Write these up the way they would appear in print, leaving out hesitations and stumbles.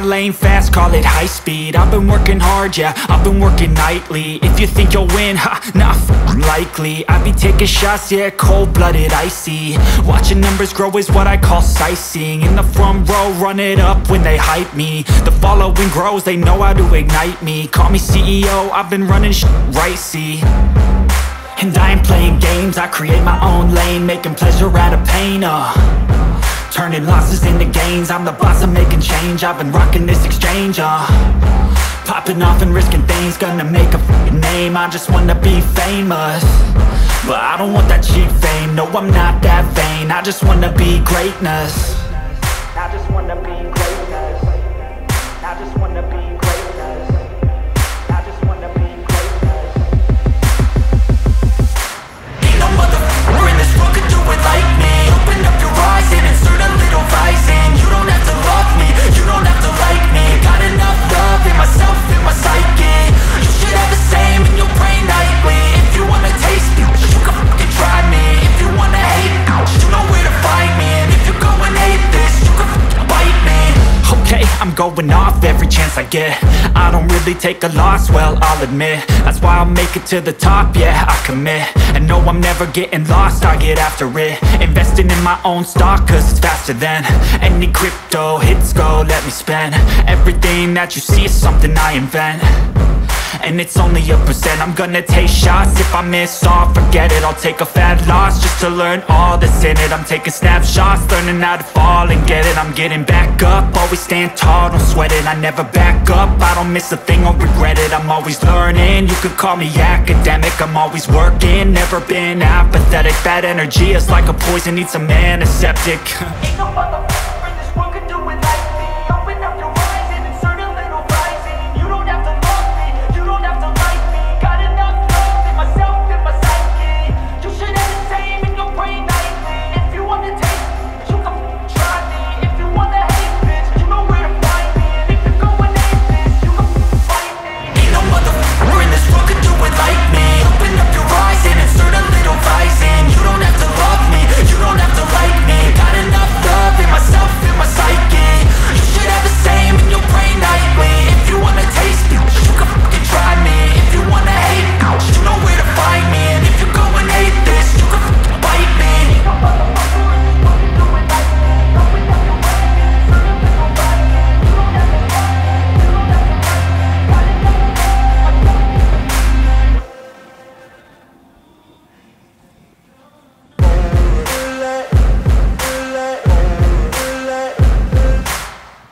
my lane fast, call it high speed. I've been working hard, yeah, I've been working nightly. If you think you'll win, ha, not likely. I be taking shots, yeah, cold-blooded, icy. Watching numbers grow is what I call sightseeing. In the front row, run it up when they hype me. The following grows, they know how to ignite me. Call me CEO, I've been running right, see. And I ain't playing games, I create my own lane, making pleasure out of pain, turning losses into gains. I'm the boss, I'm making change. I've been rocking this exchange, popping off and risking things. Gonna make a f***ing name. I just wanna be famous, but I don't want that cheap fame. No, I'm not that vain. I just wanna be greatness. I just wanna be greatness. I just wanna be greatness. I just wanna be greatness. Ain't no motherfucker in this world could do it like me. Open up your eyes and insert a little rising. You don't have to love me, you don't have to like me. Got enough love in myself, in my psyche. You should have the same in your brain nightly. If you wanna taste me, you can fucking try me. If you wanna hate me, you know where to find me. And if you go and hate this, you can fucking bite me. Okay, I'm going off every chance I get. I don't really take a loss, well, I'll admit. That's why I'll make it to the top, yeah, I commit. And no, I'm never getting lost, I get after it. Investing in my own stock, cause it's faster than any crypto hits go, let me spend. Everything that you see is something I invent, and it's only a percent. I'm gonna take shots, if I miss all, forget it. I'll take a fat loss just to learn all that's in it. I'm taking snapshots, learning how to fall and get it. I'm getting back up, always stand tall, don't sweat it. I never back up, I don't miss a thing or regret it. I'm always learning, you could call me academic. I'm always working, never been apathetic. That energy is like a poison, needs some antiseptic. Ain't no motherfucker in this world could do it like me. Open up your eyes and insert a little rising. You don't have to love me, you don't have to like me. Got enough love in myself, in my psyche. You should have the same in your brain nightly. If you wanna taste me, you can try me. If you wanna hate bitch, you know where to find me. And if you go and hate this, you can fight me. Ain't no motherfucker in this world could do it like me. Open up your eyes and insert a little rising. You don't have to love me, you don't have to like me. Got enough love in myself, in my psyche. You should have the same in your brain nightly. If you wanna taste me, you can fucking try me. If you wanna hate me, you know where to find me. And if you go and hate this, you can fucking bite me. Ain't no motherfucker in this world can do it like me. Open up your eyes and insert a little rising. You don't have to love me, you don't have to like me. Got enough love in myself.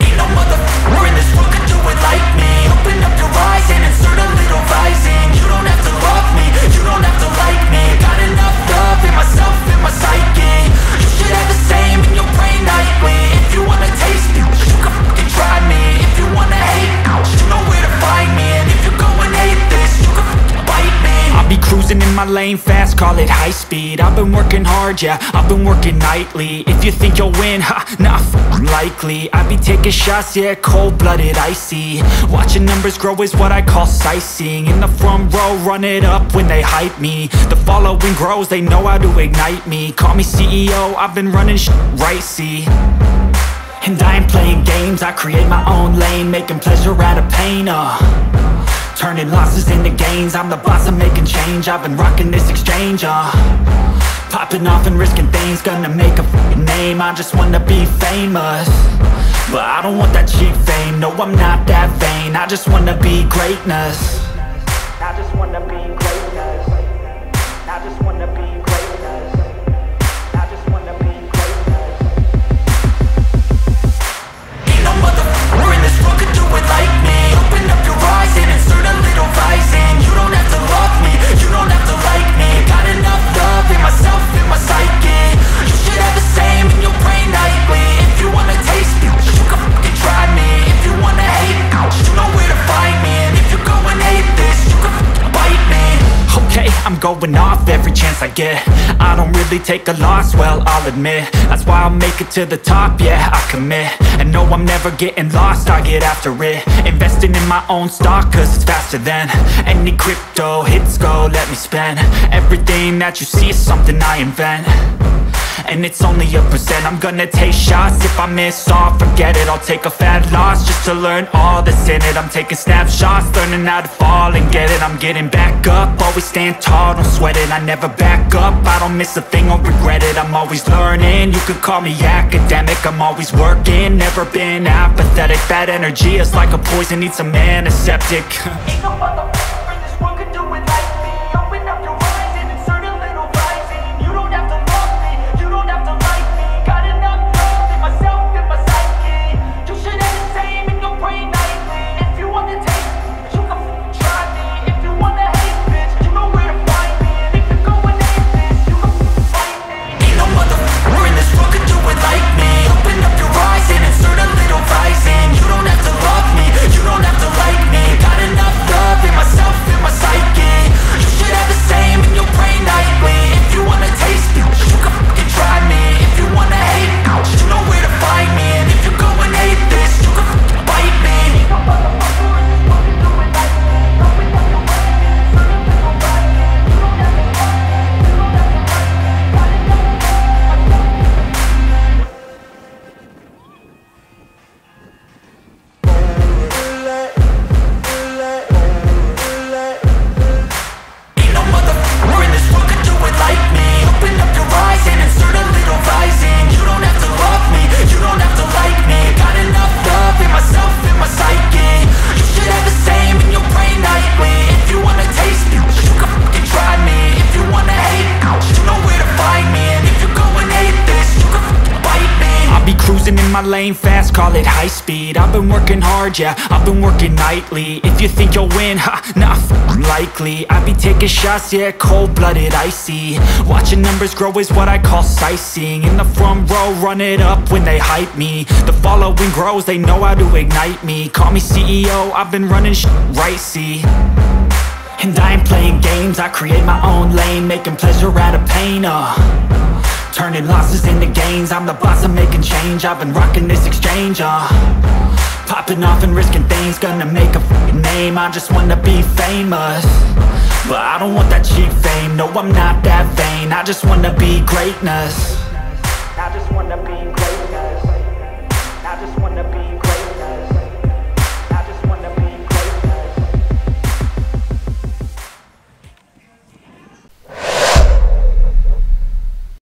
Ain't no motherfucker in this world could do it like me. Open up your eyes and insert a little rising. You don't have to love me, you don't have to like me. Got enough love in myself, in my psyche. You should have the same in your brain nightly. If you wanna taste me, you can fucking try me. If you wanna hate me, you know where to find me. And if you go and hate this, you can fucking bite me. I'll be cruising in my lane fast, call it high speed. I've been working hard, yeah, I've been working nightly. If you think you'll win, ha, not likely. I be taking shots, yeah, cold-blooded, icy. Watching numbers grow is what I call sightseeing. In the front row, run it up when they hype me. The following grows, they know how to ignite me. Call me CEO, I've been running right, see. And I ain't playing games, I create my own lane, making pleasure out of pain, turning losses into gains. I'm the boss, I'm making change. I've been rocking this exchange, popping off and risking things. Gonna make a f***ing name. I just wanna be famous, but I don't want that cheap fame. No, I'm not that vain. I just wanna be greatness. I just wanna be greatness. I just wanna be greatness. I just wanna be greatness. Ain't no motherfucker in this world could do it like me. Open up your eyes and insert a little rising. You don't have to love me, you don't have to like me. Got enough love in myself, in my psyche. You should have the same in your brain nightly. If you wanna taste me, you can fucking try me. If you wanna hate me, you know where to find me. And if you go and hate this, you can fucking bite me. Okay, I'm going off every chance I get. I don't really take a loss, well, I'll admit. That's why I'll make it to the top, yeah, I commit. And no, I'm never getting lost, I get after it. Investing in my own stock, cause it's faster than any crypto hits go, let me spend. Everything that you see is something I invent, and it's only a percent. I'm gonna take shots, if I miss all, forget it. I'll take a fat loss just to learn all that's in it. I'm taking snapshots, learning how to fall and get it. I'm getting back up, always stand tall, don't sweat it. I never back up, I don't miss a thing, I'll regret it. I'm always learning, you could call me academic. I'm always working, never been apathetic. Bad energy is like a poison, needs some antiseptic. Ain't no motherfucker in this world could do it like me. Open up your eyes and insert a little rising. You don't have to love me, you don't have to like me. Got enough love in myself, in my psyche. You should have the same in your brain nightly. If you want to taste me, you can f***ing try me. If you want to hate, bitch, you know where to find me. And if you're going hate, bitch, you can f***ing fight me. Ain't no motherfucker in this world could do it like me. Open up your eyes and insert a little rising. You don't have to love me, you don't have to like me. Got enough love in myself, in my psyche. You should have the same in your brain nightly. If you wanna taste me, you can fucking try me. If you wanna hate, you know where to find me. And if you're going hate this, you can fucking bite me. Ain't no motherfucker in this world can do it like me. Open up your eyes and insert a little rising. You don't have to love me, you don't have to like me. Got enough love in myself. Ain't no motherfucker in this world could do it like me. Open up your eyes and insert a little rising. You don't have to love me, you don't have to like me. Got enough love in myself, in my psyche. You should have the same in your brain nightly. If you wanna taste me, you can fucking try me. If you wanna hate, you know where to find me. And if you're going hate this, you can fucking bite me. I'll be cruising in my lane fast, call it high speed. I've been working hard, yeah, I've been working nightly. If you think you'll win, ha, not likely. I be taking shots, yeah, cold-blooded, icy. Watching numbers grow is what I call sightseeing. In the front row, run it up when they hype me. The following grows, they know how to ignite me. Call me CEO, I've been running right, see. And I ain't playing games, I create my own lane. Making pleasure out of pain, turning losses into gains. I'm the boss, I'm making change. I've been rocking this exchange, popping off and risking things. Gonna make a f***ing name, I just wanna be famous. But I don't want that cheap fame, no I'm not that vain. I just wanna be greatness.